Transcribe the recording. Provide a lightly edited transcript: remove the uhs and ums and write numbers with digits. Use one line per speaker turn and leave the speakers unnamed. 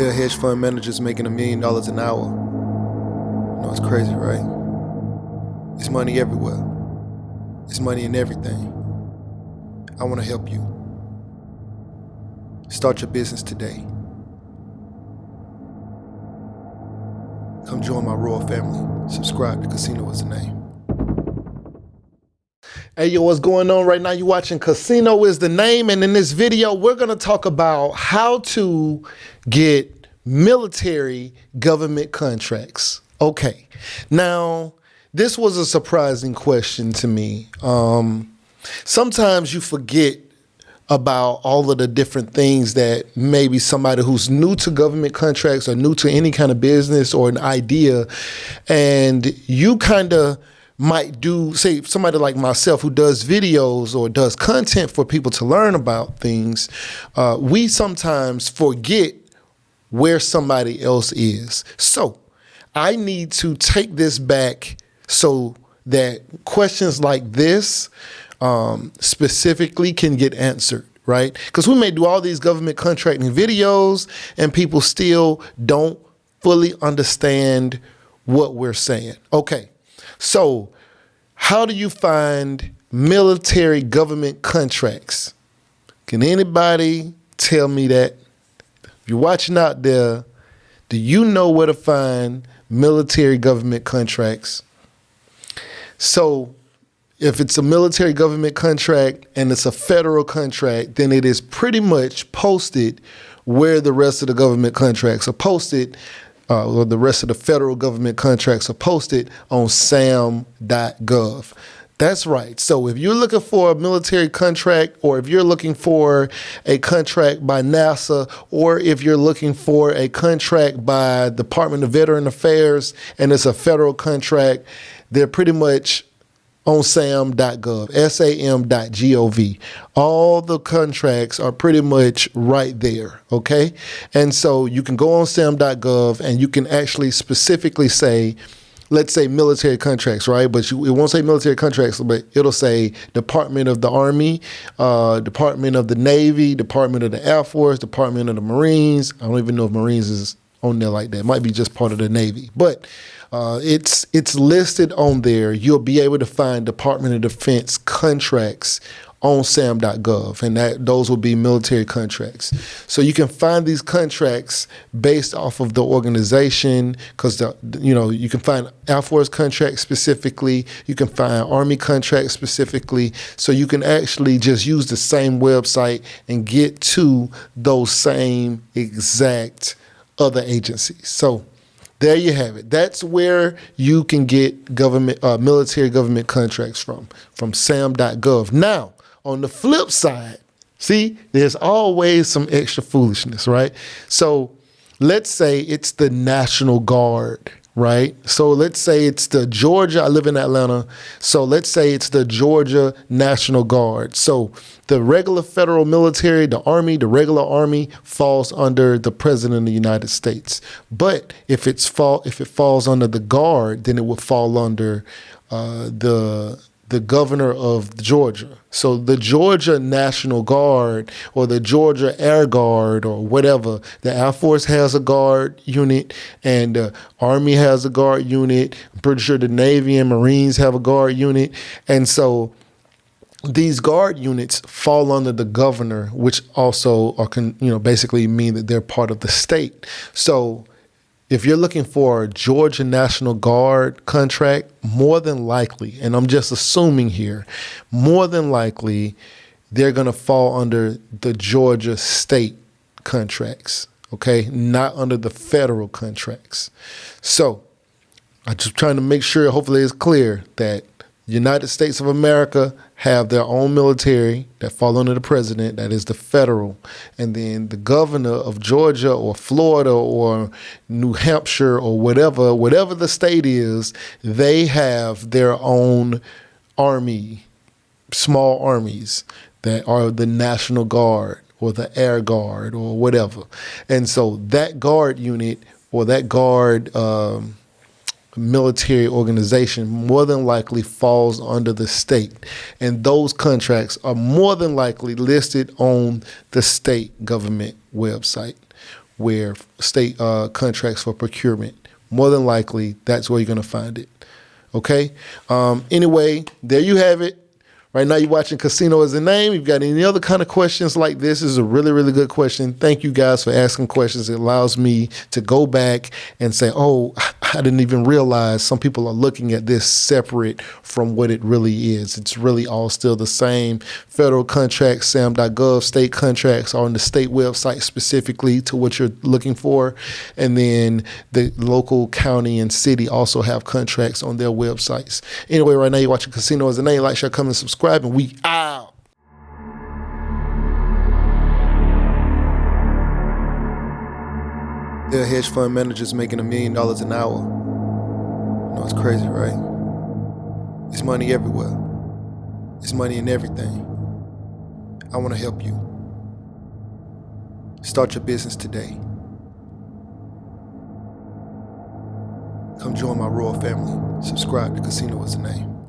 There are hedge fund managers making $1 million an hour. You know, it's crazy, right? It's money everywhere. It's money in everything. I want to help you. Start your business today. Come join my royal family. Subscribe to Casino is the name. Hey, yo, what's going on right now? You're watching Casino is the Name, and in this video, we're going to talk about how to get military government contracts. Okay, now, this was a surprising question to me. Sometimes you forget about all of the different things that maybe somebody who's new to government contracts or new to any kind of business or an idea, and you kind of might do, say, somebody like myself who does videos or does content for people to learn about things, we sometimes forget where somebody else is. So I need to take this back so that questions like this specifically can get answered, right? Because we may do all these government contracting videos and people still don't fully understand what we're saying. Okay. So how do you find military government contracts? Can anybody tell me that? If you're watching out there, do you know where to find military government contracts? So if it's a military government contract and it's a federal contract, then it is pretty much posted where the rest of the government contracts are posted, or the rest of the federal government contracts are posted on sam.gov. That's right. So if you're looking for a military contract, or if you're looking for a contract by NASA, or if you're looking for a contract by Department of Veteran Affairs and it's a federal contract, they're pretty much on sam.gov, sam.gov. All the contracts are pretty much right there, okay? And so you can go on sam.gov and you can actually specifically say, let's say military contracts, right? But it won't say military contracts, but it'll say Department of the Army, Department of the Navy, Department of the Air Force, Department of the Marines. I don't even know if Marines is on there like that. It might be just part of the Navy, but it's listed on there. You'll be able to find Department of Defense contracts on sam.gov, and those will be military contracts. So you can find these contracts based off of the organization, because you can find Air Force contracts specifically, you can find Army contracts specifically, so you can actually just use the same website and get to those same exact other agencies. So there you have it. That's where you can get military government contracts from sam.gov. Now, on the flip side, see, there's always some extra foolishness, right? So let's say it's the National Guard, right? So let's say it's the Georgia, I live in Atlanta, so let's say it's the Georgia National Guard. So the regular federal military, the Army, the regular Army falls under the President of the United States. But if it falls under the Guard, then it would fall under the governor of Georgia. So the Georgia National Guard or the Georgia Air Guard or whatever, the Air Force has a guard unit and the Army has a guard unit. I'm pretty sure the Navy and Marines have a guard unit. And so these guard units fall under the governor, which also are, basically mean that they're part of the state. So if you're looking for a Georgia National Guard contract, more than likely, and I'm just assuming here, more than likely, they're going to fall under the Georgia state contracts, okay? Not under the federal contracts. So I'm just trying to make sure, hopefully it's clear, that United States of America have their own military that fall under the president, that is the federal, and then the governor of Georgia or Florida or New Hampshire or whatever the state is, they have their own army, small armies that are the National Guard or the Air Guard or whatever. And so that guard unit or that guard military organization more than likely falls under the state. And those contracts are more than likely listed on the state government website. where state contracts for procurement. More than likely, that's where you're going to find it. Okay? Anyway, there you have it. Right now you're watching Casino is the Name. If you've got any other kind of questions like this is a really, really good question. Thank you guys for asking questions. It allows me to go back and say, oh, I didn't even realize some people are looking at this separate from what it really is. It's really all still the same. Federal contracts, sam.gov, state contracts are on the state website specifically to what you're looking for. And then the local county and city also have contracts on their websites. Anyway, right now you're watching Casino is the Name. Like, share, comment, subscribe. And we out. There are hedge fund managers making $1 million an hour. You know, it's crazy, right? It's money everywhere. It's money in everything. I want to help you. Start your business today. Come join my royal family. Subscribe to Casino is the Name.